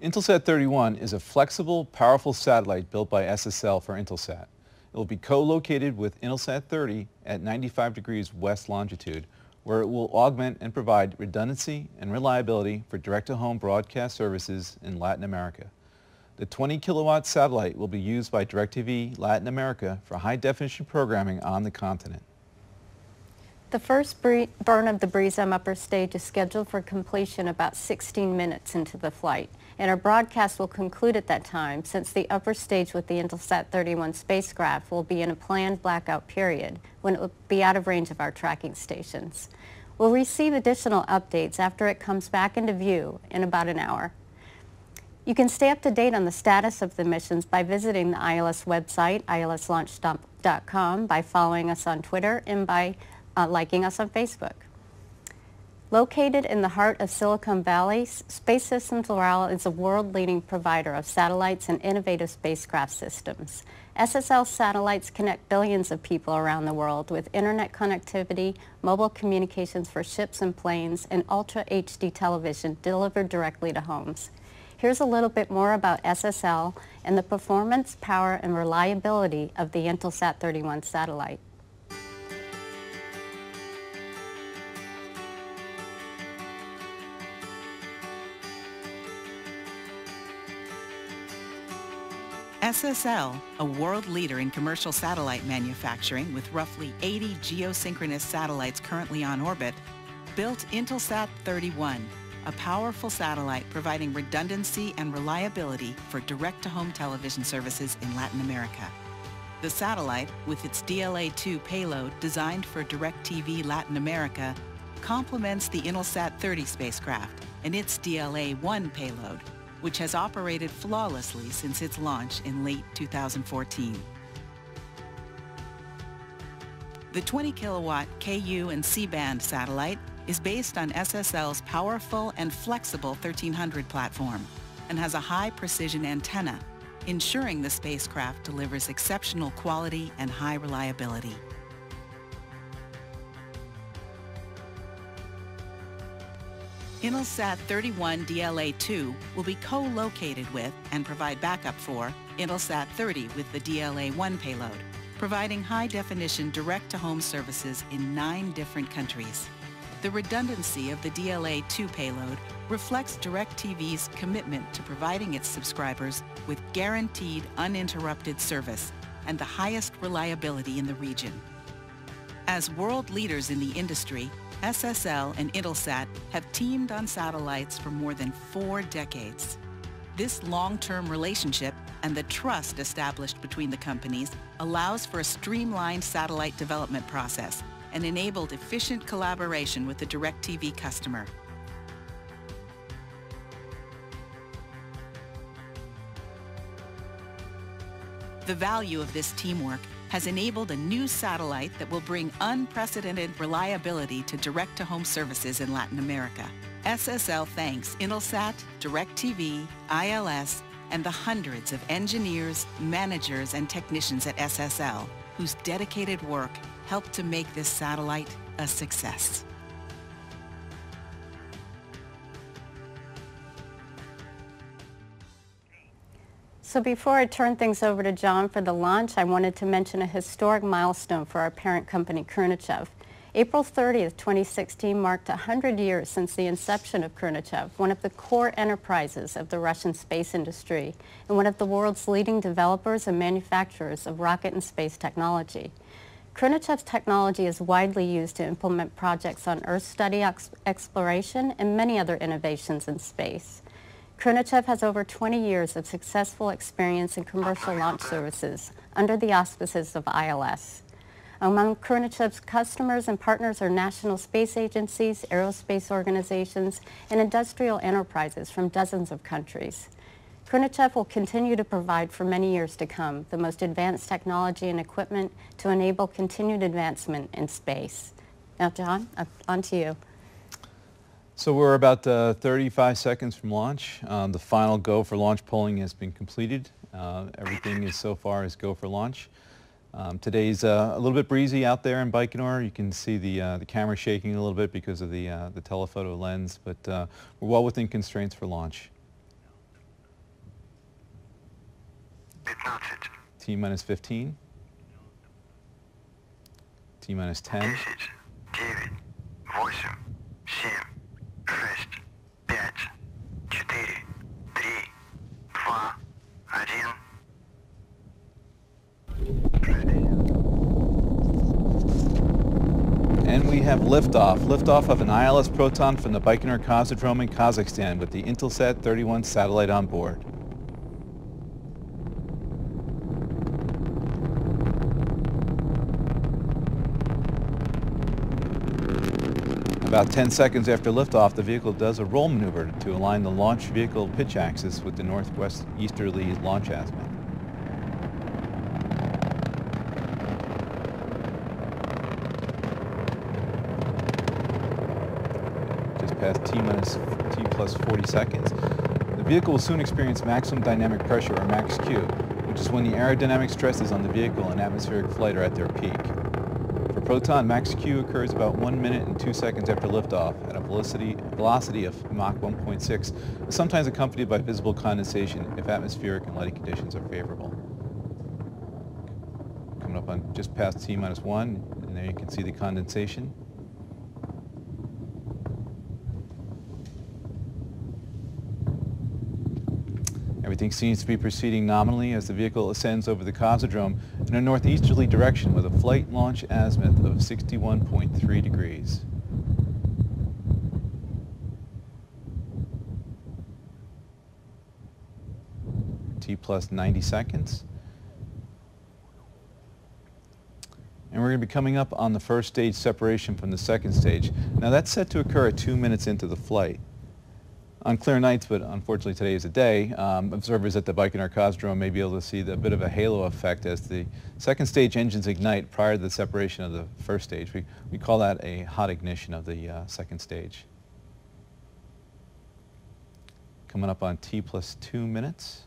Intelsat 31 is a flexible, powerful satellite built by SSL for Intelsat. It will be co-located with Intelsat 30 at 95 degrees west longitude, where it will augment and provide redundancy and reliability for direct-to-home broadcast services in Latin America. The 20-kilowatt satellite will be used by DirecTV Latin America for high-definition programming on the continent. The first burn of the BRISM upper stage is scheduled for completion about 16 minutes into the flight, and our broadcast will conclude at that time since the upper stage with the Intelsat 31 spacecraft will be in a planned blackout period when it will be out of range of our tracking stations. We'll receive additional updates after it comes back into view in about an hour. You can stay up to date on the status of the missions by visiting the ILS website, ilslaunch.com, by following us on Twitter, and by liking us on Facebook. Located in the heart of Silicon Valley, Space Systems Loral is a world-leading provider of satellites and innovative spacecraft systems. SSL satellites connect billions of people around the world with internet connectivity, mobile communications for ships and planes, and Ultra HD television delivered directly to homes. Here's a little bit more about SSL and the performance, power, and reliability of the Intelsat 31 satellite. SSL, a world leader in commercial satellite manufacturing with roughly 80 geosynchronous satellites currently on orbit, built Intelsat 31, a powerful satellite providing redundancy and reliability for direct-to-home television services in Latin America. The satellite, with its DLA-2 payload designed for DirecTV Latin America, complements the Intelsat 30 spacecraft and its DLA-1 payload, which has operated flawlessly since its launch in late 2014. The 20-kilowatt Ku and C-band satellite is based on SSL's powerful and flexible 1300 platform and has a high-precision antenna, ensuring the spacecraft delivers exceptional quality and high reliability. Intelsat 31 DLA-2 will be co-located with and provide backup for Intelsat 30 with the DLA-1 payload, providing high-definition direct-to-home services in 9 different countries. The redundancy of the DLA-2 payload reflects DirecTV's commitment to providing its subscribers with guaranteed uninterrupted service and the highest reliability in the region. As world leaders in the industry, SSL and Intelsat have teamed on satellites for more than 4 decades. This long-term relationship and the trust established between the companies allows for a streamlined satellite development process and enabled efficient collaboration with the DirecTV customer. The value of this teamwork has enabled a new satellite that will bring unprecedented reliability to direct-to-home services in Latin America. SSL thanks Intelsat, DirecTV, ILS, and the hundreds of engineers, managers, and technicians at SSL whose dedicated work helped to make this satellite a success. So before I turn things over to John for the launch, I wanted to mention a historic milestone for our parent company, Khrunichev. April 30th, 2016 marked 100 years since the inception of Khrunichev, one of the core enterprises of the Russian space industry and one of the world's leading developers and manufacturers of rocket and space technology. Khrunichev's technology is widely used to implement projects on Earth study exploration and many other innovations in space. Khrunichev has over 20 years of successful experience in commercial launch services under the auspices of ILS. Among Khrunichev's customers and partners are national space agencies, aerospace organizations, and industrial enterprises from dozens of countries. Khrunichev will continue to provide for many years to come the most advanced technology and equipment to enable continued advancement in space. Now, John, on to you. So we're about 35 seconds from launch. The final go for launch polling has been completed. Everything is so far is go for launch. Today's a little bit breezy out there in Baikonur. You can see the camera shaking a little bit because of the telephoto lens, but we're well within constraints for launch. T minus 15. T minus 10. 10, 9, 8, 7, 6, 5, 4, 3, 2, 1. And we have liftoff. Liftoff of an ILS Proton from the Baikonur Cosmodrome in Kazakhstan with the Intelsat 31 satellite on board. About 10 seconds after liftoff, the vehicle does a roll maneuver to align the launch vehicle pitch axis with the northwest easterly launch azimuth. Just past T plus 40 seconds. The vehicle will soon experience maximum dynamic pressure, or max Q, which is when the aerodynamic stresses on the vehicle in atmospheric flight are at their peak. For Proton, max Q occurs about 1 minute and 2 seconds after liftoff at a velocity of Mach 1.6, sometimes accompanied by visible condensation if atmospheric and lighting conditions are favorable. Coming up on just past T minus 1, and there you can see the condensation. Everything seems to be proceeding nominally as the vehicle ascends over the Cosmodrome in a northeasterly direction with a flight launch azimuth of 61.3 degrees. T plus 90 seconds. And we're going to be coming up on the first stage separation from the second stage. Now that's set to occur at 2 minutes into the flight. On clear nights, but unfortunately today is a day, observers at the Baikonur Cosmodrome may be able to see a bit of a halo effect as the second stage engines ignite prior to the separation of the first stage. We call that a hot ignition of the second stage. Coming up on T plus 2 minutes.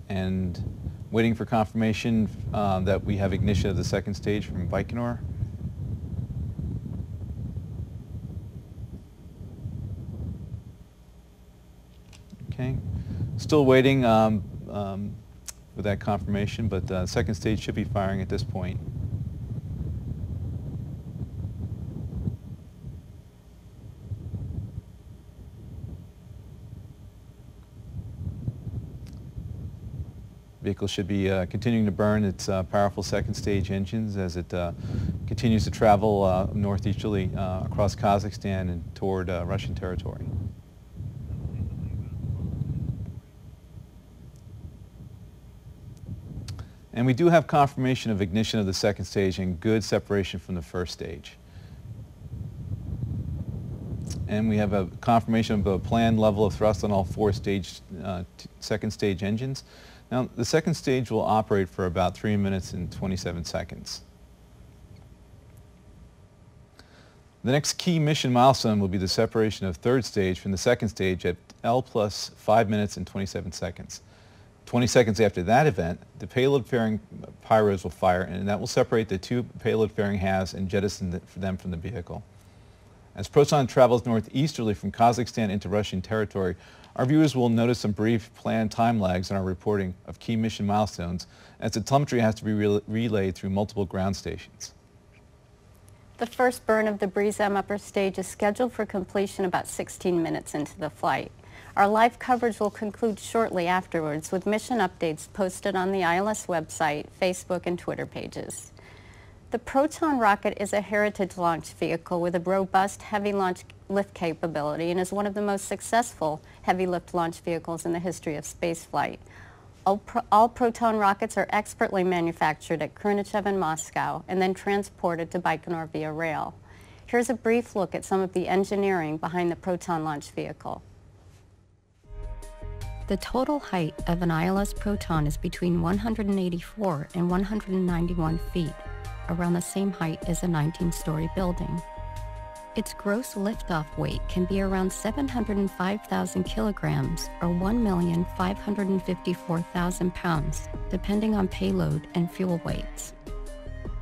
And waiting for confirmation that we have ignition of the second stage from Baikonur. Okay, still waiting with that confirmation, but the second stage should be firing at this point. Vehicle should be continuing to burn its powerful second stage engines as it continues to travel northeasterly across Kazakhstan and toward Russian territory. And we do have confirmation of ignition of the second stage and good separation from the first stage. And we have a confirmation of a planned level of thrust on all four second stage engines. Now, the second stage will operate for about 3 minutes and 27 seconds. The next key mission milestone will be the separation of third stage from the second stage at L plus 5 minutes and 27 seconds. 20 seconds after that event, the payload-fairing pyros will fire, and that will separate the two payload-fairing halves and jettison them from the vehicle. As Proton travels northeasterly from Kazakhstan into Russian territory, our viewers will notice some brief planned time lags in our reporting of key mission milestones, as the telemetry has to be relayed through multiple ground stations. The first burn of the BRISM upper stage is scheduled for completion about 16 minutes into the flight. Our live coverage will conclude shortly afterwards with mission updates posted on the ILS website, Facebook, and Twitter pages. The Proton rocket is a heritage launch vehicle with a robust heavy launch lift capability and is one of the most successful heavy lift launch vehicles in the history of spaceflight. All Proton rockets are expertly manufactured at Khrunichev in Moscow and then transported to Baikonur via rail. Here's a brief look at some of the engineering behind the Proton launch vehicle. The total height of an ILS Proton is between 184 and 191 feet, around the same height as a 19-story building. Its gross liftoff weight can be around 705,000 kilograms or 1,554,000 pounds, depending on payload and fuel weights.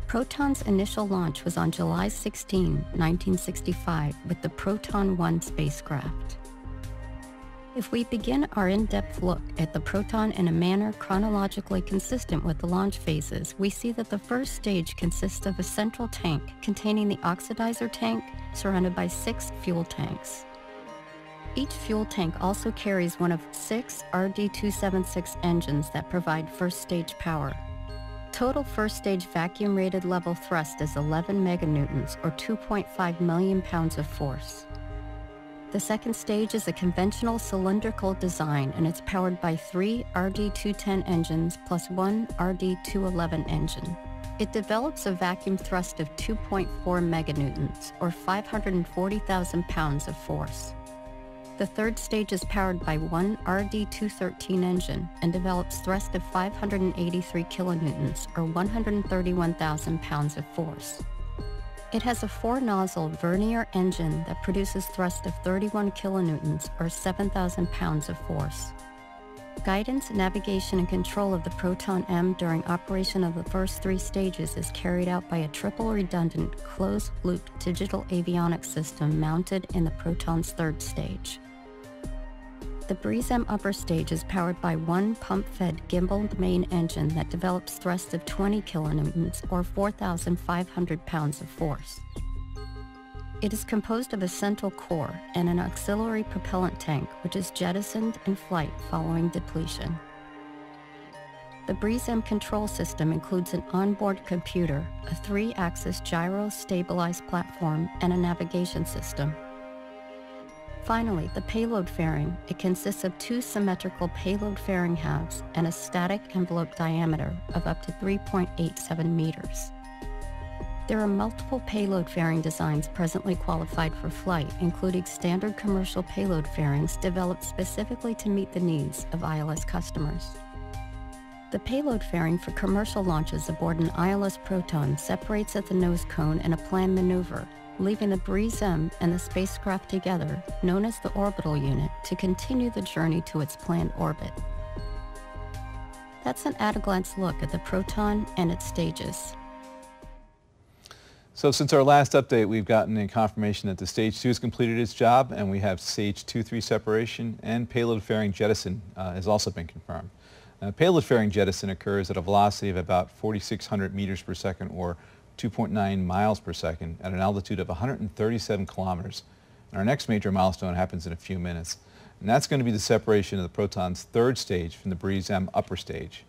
Proton's initial launch was on July 16, 1965, with the Proton 1 spacecraft. If we begin our in-depth look at the Proton in a manner chronologically consistent with the launch phases, we see that the first stage consists of a central tank containing the oxidizer tank, surrounded by 6 fuel tanks. Each fuel tank also carries one of 6 RD-276 engines that provide first-stage power. Total first-stage vacuum-rated level thrust is 11 meganewtons, or 2.5 million pounds of force. The second stage is a conventional cylindrical design, and it's powered by 3 RD-210 engines plus 1 RD-211 engine. It develops a vacuum thrust of 2.4 meganewtons, or 540,000 pounds of force. The third stage is powered by 1 RD-213 engine and develops thrust of 583 kilonewtons, or 131,000 pounds of force. It has a 4-nozzle vernier engine that produces thrust of 31 kilonewtons, or 7,000 pounds of force. Guidance, navigation, and control of the Proton M during operation of the first 3 stages is carried out by a triple redundant closed-loop digital avionics system mounted in the Proton's third stage. The Breeze M upper stage is powered by 1 pump-fed gimbaled main engine that develops thrust of 20 kilonewtons, or 4,500 pounds of force. It is composed of a central core and an auxiliary propellant tank, which is jettisoned in flight following depletion. The Breeze M control system includes an onboard computer, a 3-axis gyro-stabilized platform, and a navigation system. Finally, the payload fairing. It consists of 2 symmetrical payload fairing halves and a static envelope diameter of up to 3.87 meters. There are multiple payload fairing designs presently qualified for flight, including standard commercial payload fairings developed specifically to meet the needs of ILS customers. The payload fairing for commercial launches aboard an ILS Proton separates at the nose cone in a planned maneuver, leaving the Breeze M and the spacecraft together, known as the orbital unit, to continue the journey to its planned orbit. That's an at-a-glance look at the Proton and its stages. So since our last update, we've gotten a confirmation that the Stage 2 has completed its job, and we have Stage 2-3 separation, and payload fairing jettison has also been confirmed. Payload fairing jettison occurs at a velocity of about 4,600 meters per second, or 2.9 miles per second, at an altitude of 137 kilometers. And our next major milestone happens in a few minutes, and that's going to be the separation of the Proton's third stage from the Breeze M upper stage.